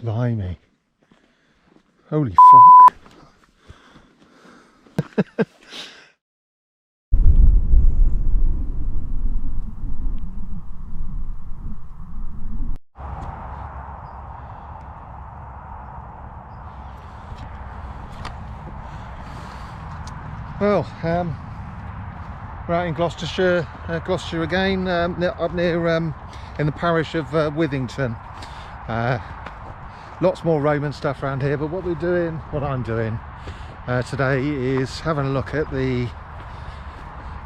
Blimey. Holy fuck. Well, we're out in Gloucestershire, Gloucestershire again, up near in the parish of Withington. Lots more Roman stuff around here, but what I'm doing today is having a look at the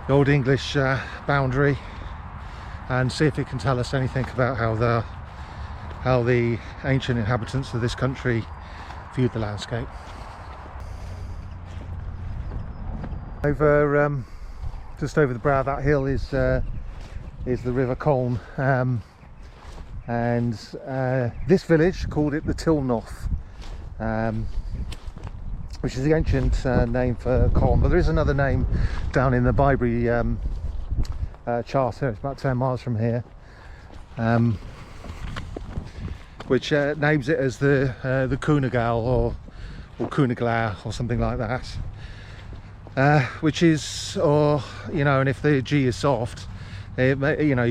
Old English boundary and see if it can tell us anything about how the ancient inhabitants of this country viewed the landscape. Over just over the brow of that hill is the River Colne, and this village called it the Tilnoth, which is the ancient name for Colne, but there is another name down in the Bibury charter. It's about 10 miles from here, which names it as the Cúnagal or Cúnagla or something like that. Which is, or and if the G is soft, you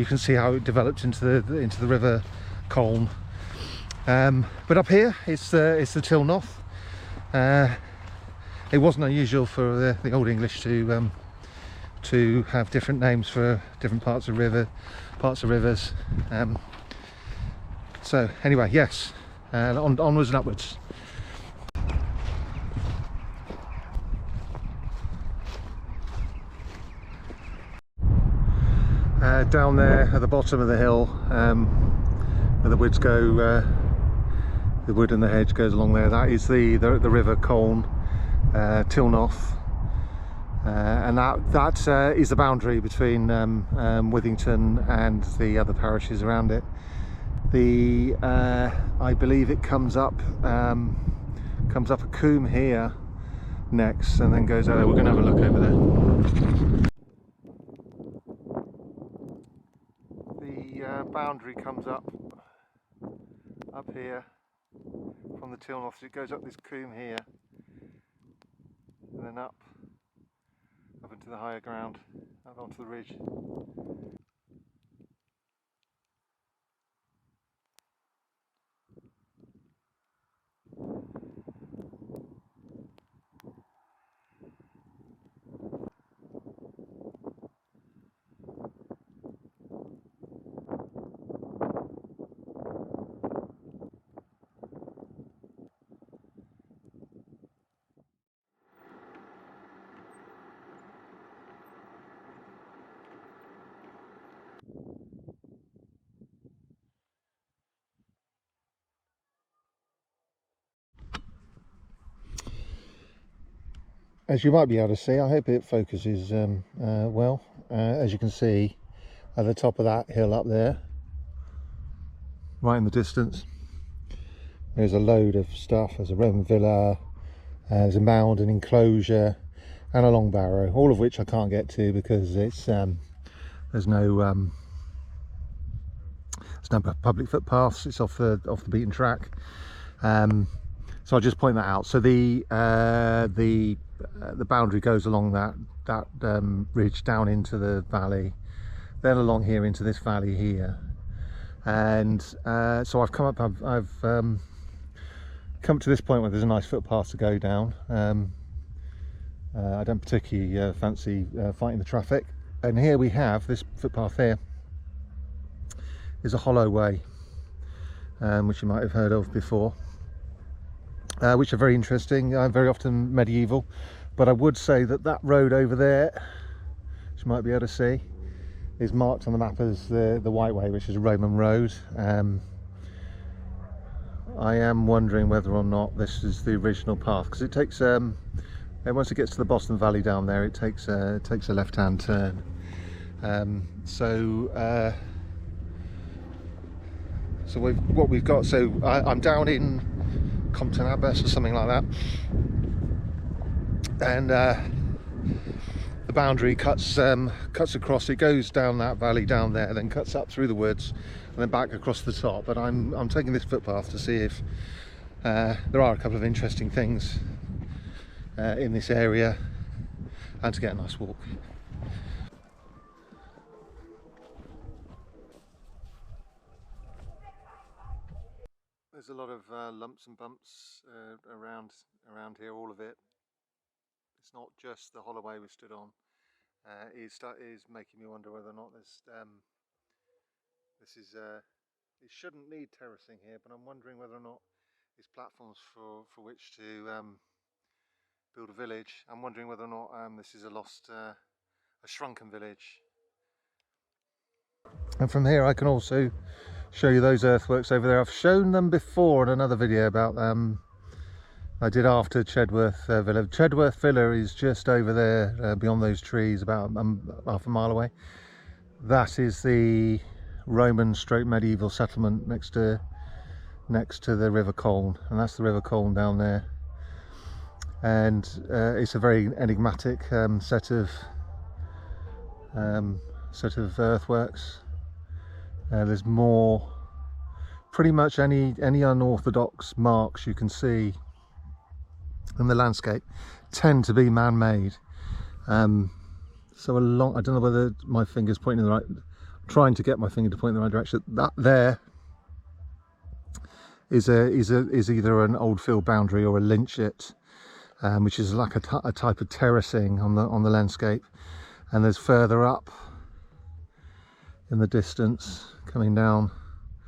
can see how it developed into the River Colne. But up here, it's the Tilnoth. It wasn't unusual for the Old English to have different names for different parts of rivers. So anyway, yes, onwards and upwards. Down there at the bottom of the hill, where the woods go, the wood and the hedge goes along there, that is the River Colne, Tilnoth, and that is the boundary between Withington and the other parishes around it. I believe it comes up a combe here next, and then goes over. We're going to have a look over there. Boundary comes up here from the Tilnoth, so it goes up this combe here and then up into the higher ground, up onto the ridge. As you might be able to see, I hope it focuses well. As you can see, at the top of that hill up there, right in the distance, there's a load of stuff. There's a Roman villa, there's a mound, an enclosure, and a long barrow, all of which I can't get to because it's there's no public footpaths. It's off the beaten track. So I'll just point that out. So the boundary goes along that ridge down into the valley, then along here into this valley here, and so I've come to this point where there's a nice footpath to go down. I don't particularly fancy fighting the traffic, and here we have this footpath here is a hollow way, which you might have heard of before. Which are very interesting, very often medieval, but I would say that road over there, which you might be able to see, is marked on the map as the White Way, which is a Roman road. I am wondering whether or not this is the original path, because it takes once it gets to the Boston Valley down there, it takes a left-hand turn. So what we've got, so I'm down in Compton Abbas or something like that, and the the boundary cuts across. It goes down that valley down there, then cuts up through the woods, and then back across the top. But I'm taking this footpath to see if there are a couple of interesting things in this area, and to get a nice walk. There's a lot of lumps and bumps around here, all of it. It's not just the holloway we stood on. It is making me wonder whether or not it shouldn't need terracing here, but I'm wondering whether or not it's platforms for which to build a village. I'm wondering whether or not this is a shrunken village. And from here I can also show you those earthworks over there. I've shown them before in another video about I did after Chedworth Villa. Chedworth Villa is just over there beyond those trees, about half a mile away. That is the Roman stroke medieval settlement next to the River Colne, and that's the River Colne down there. And it's a very enigmatic set of earthworks. There's more, pretty much any unorthodox marks you can see in the landscape tend to be man-made. So I don't know whether my finger's pointing in the right, I'm trying to get my finger to point in the right direction. That there is either an old field boundary or a lynchet, which is like a type of terracing on the landscape. And there's further up in the distance coming down,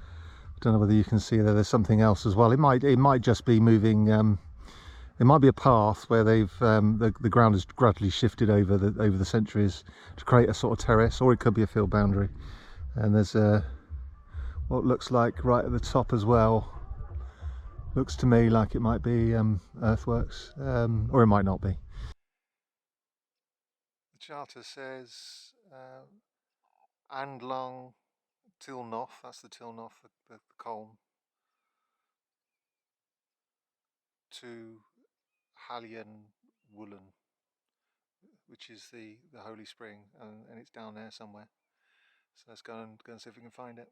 I don't know whether you can see there's something else as well. It might just be moving. It might be a path where they've the ground has gradually shifted over the centuries to create a sort of terrace, or it could be a field boundary. And there's what looks like right at the top as well. Looks to me like it might be earthworks, or it might not be. The charter says Andlong Tilnoth, that's the Tilnoth, the Colne, to Hallion Woolen, which is the holy spring, and it's down there somewhere. So let's go and see if we can find it.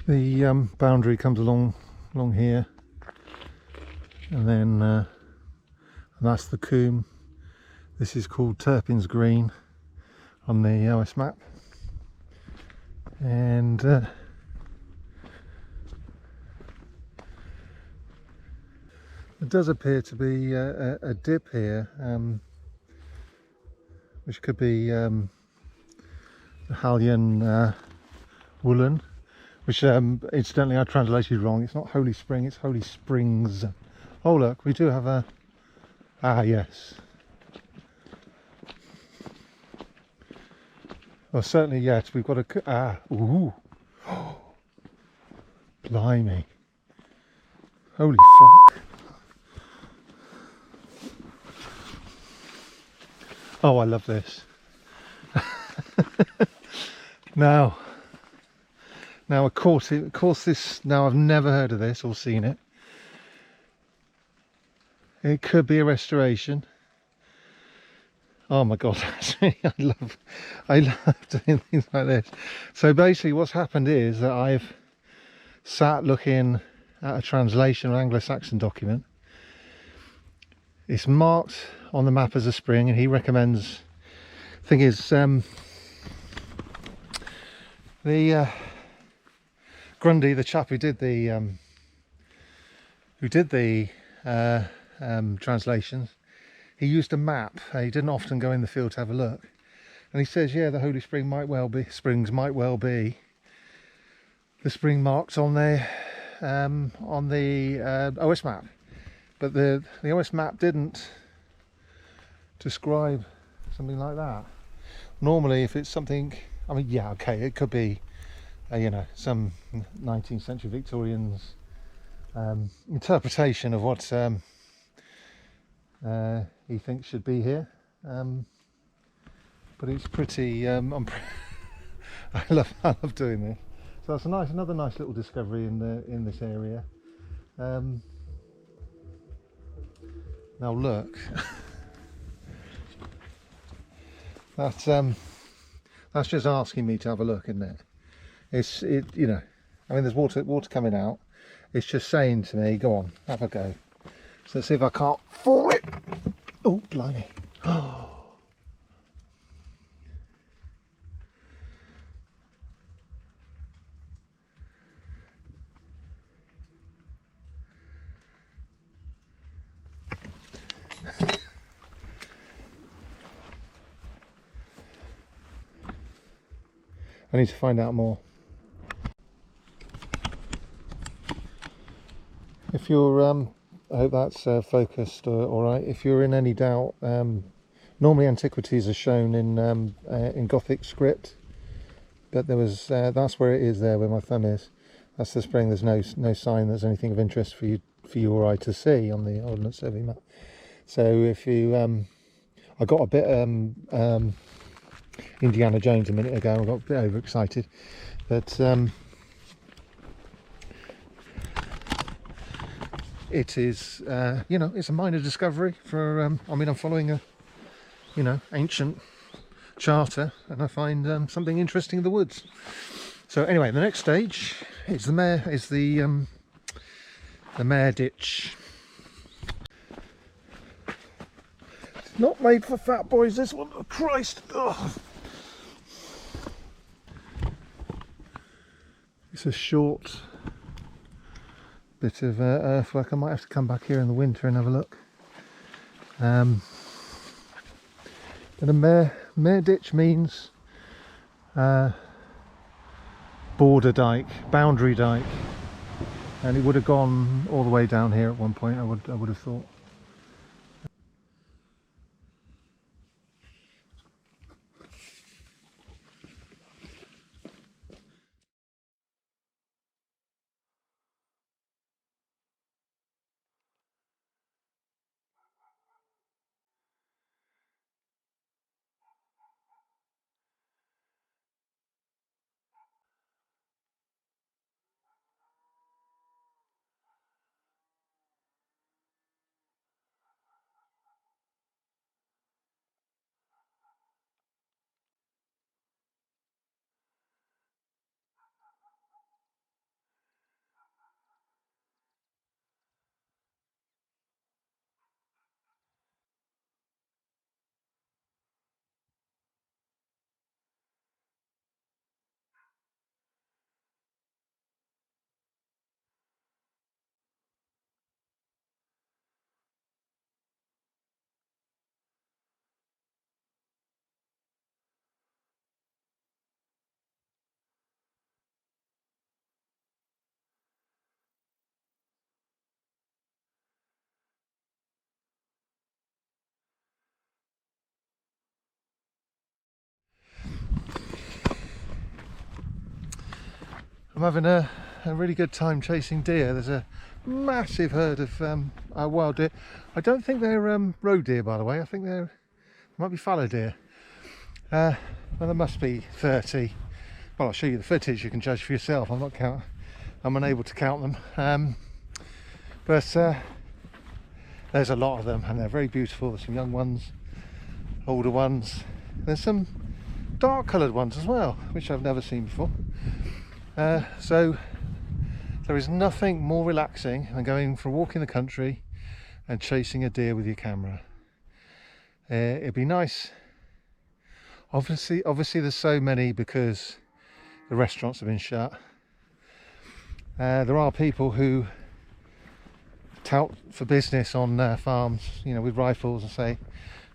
The boundary comes along here, and then and that's the Coombe. This is called Turpin's Green on the OS map, and there does appear to be a dip here, which could be the Hallion Woolen, which incidentally I translated wrong. It's not Holy Spring, it's Holy Springs. Oh look, we do have a, yes. Well, certainly yes, we've got a, ooh, blimey, holy fuck. Oh, I love this. Now, of course, this. Now, I've never heard of this or seen it. It could be a restoration. Oh my God, I love doing things like this. So basically, what's happened is that I've sat looking at a translation of an Anglo-Saxon document. It's marked on the map as a spring, and he recommends. Thing is, Grundy, the chap who did the translations, he used a map. He didn't often go in the field to have a look, and he says, yeah, the Holy Springs might well be the spring marked on the OS map, but the OS map didn't describe something like that. Normally if it's something, I mean, yeah, okay, it could be you know, some 19th century Victorians interpretation of what he thinks should be here, but it's pretty I love doing this. So that's another nice little discovery in this area. Now look, that's just asking me to have a look, isn't it? You know, I mean, there's water coming out. It's just saying to me, go on, have a go. So let's see if I can't fall it. Oh, blimey. I need to find out more. If you're, I hope that's focused all right. If you're in any doubt, normally antiquities are shown in Gothic script, but there was that's where it is there, where my thumb is. That's the spring. There's no sign there's anything of interest for you or I to see on the Ordnance Survey map. So if you, I got a bit Indiana Jones a minute ago. I got a bit overexcited, but it is, you know, it's a minor discovery for. I mean, I'm following a, you know, ancient charter, and I find something interesting in the woods. So anyway, the next stage is the mare ditch. It's not made for fat boys, this one. Oh, Christ! Ugh. It's a short bit of earthwork. I might have to come back here in the winter and have a look. And a mare ditch means border dike, boundary dike, and it would have gone all the way down here at one point. I would have thought. I'm having a really good time chasing deer. There's a massive herd of wild deer. I don't think they're roe deer, by the way. I think they might be fallow deer. Well, there must be 30. Well, I'll show you the footage. You can judge for yourself. I'm unable to count them. But there's a lot of them, and they're very beautiful. There's some young ones, older ones. There's some dark coloured ones as well, which I've never seen before. So there is nothing more relaxing than going for a walk in the country and chasing a deer with your camera. It'd be nice. Obviously there's so many because the restaurants have been shut. There are people who tout for business on farms, you know, with rifles and say,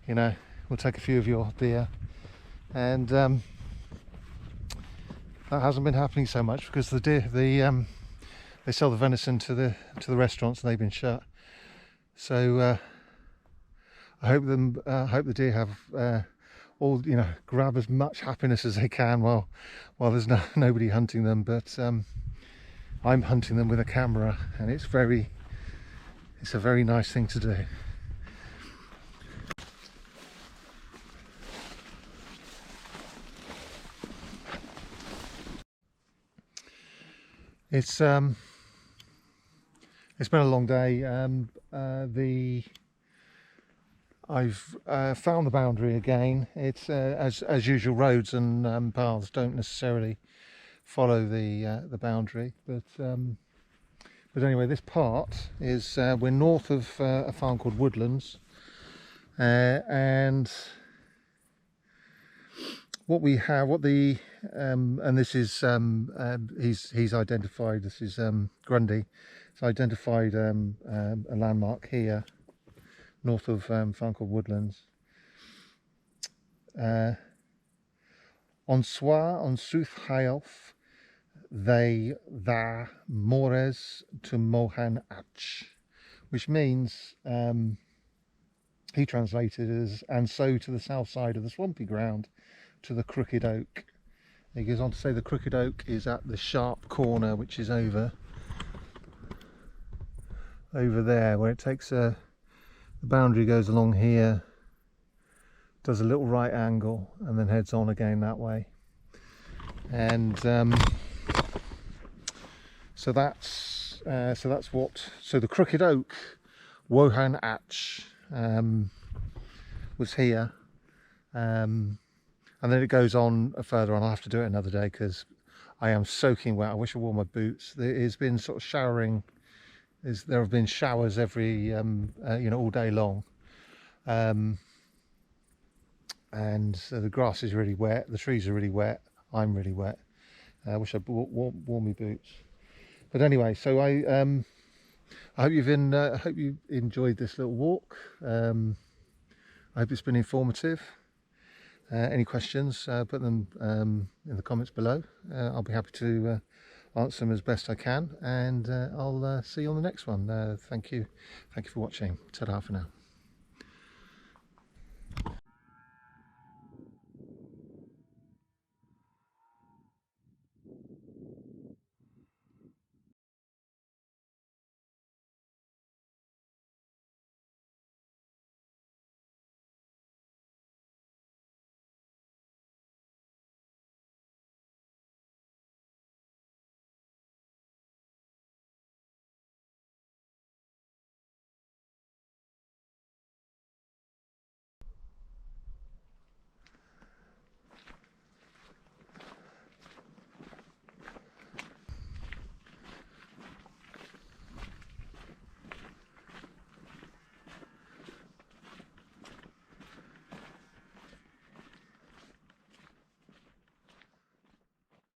you know, we'll take a few of your deer, and that hasn't been happening so much because the deer, they sell the venison to the restaurants and they've been shut. So I hope the deer have all, you know, grab as much happiness as they can while there's nobody hunting them. But I'm hunting them with a camera, and it's a very nice thing to do. It's been a long day. I've found the boundary again. It's as usual, roads and paths don't necessarily follow the boundary, but anyway, this part is we're north of a farm called Woodlands, and what we have, and this is he's identified. This is Grundy. He's identified a landmark here, north of farm called Woodlands. On South Haelf, tha mores to Mohan Ach, which means, he translated as, and so to the south side of the swampy ground to the Crooked Oak. He goes on to say the Crooked Oak is at the sharp corner, which is over there, where it takes the boundary goes along here, does a little right angle, and then heads on again that way. And so that's the Crooked Oak, Wohan Ach, was here, and then it goes on further on. I'll have to do it another day because I am soaking wet. I wish I wore my boots. It's been sort of showering. There have been showers every all day long, and so the grass is really wet, the trees are really wet, I'm really wet. I wish I'd worn my boots. But anyway, so I hope you've enjoyed this little walk. I hope it's been informative. Any questions, put them in the comments below. I'll be happy to answer them as best I can, and I'll see you on the next one. Thank you for watching. Ta-da for now.